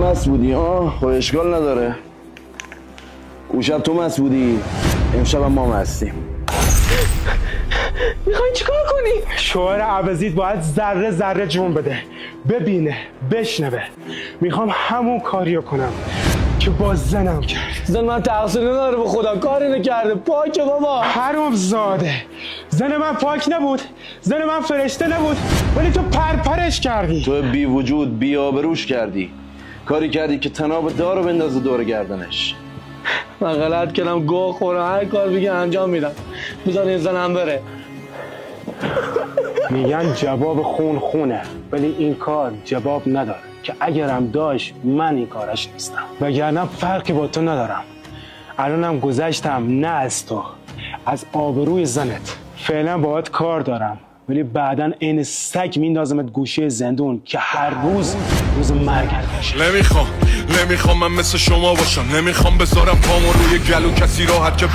مست بودی خب اشکال نداره. اون شب تو مست بودی، امشب هم ما مستیم. میخوای چیکار کنی؟ شوهر عوضیت باید ذره ذره جون بده، ببینه، بشنوه. میخوام همون کاریو کنم که با زنم کرد. زن من تقصیر نداره، به خدا کاری نکرده. پاکه بابا. حروم زاده، زن من پاک نبود، زن من فرشته نبود، ولی تو پرپرش کردی. تو بی وجود بی آبروش کردی، کاری کردی که تناب دارو بندازه دور گردنش. من غلط کردم، گوه خورم، هر کار بگه انجام میدم. بذار این زنم بره. میگن جواب خون خونه، ولی این کار جواب نداره که اگرم داشت من این کارش نیستم، وگرنه فرقی با تو ندارم. الانم گذشتم نه از تو، از آبروی زنت. فعلا باهات کار دارم، ولی بعداً این سگ میندازمت گوشه زندون که هر روز مرگت باشه. نمیخوام من مثل شما باشم، نمیخوام بذارم پامو روی گلو کسی راحت که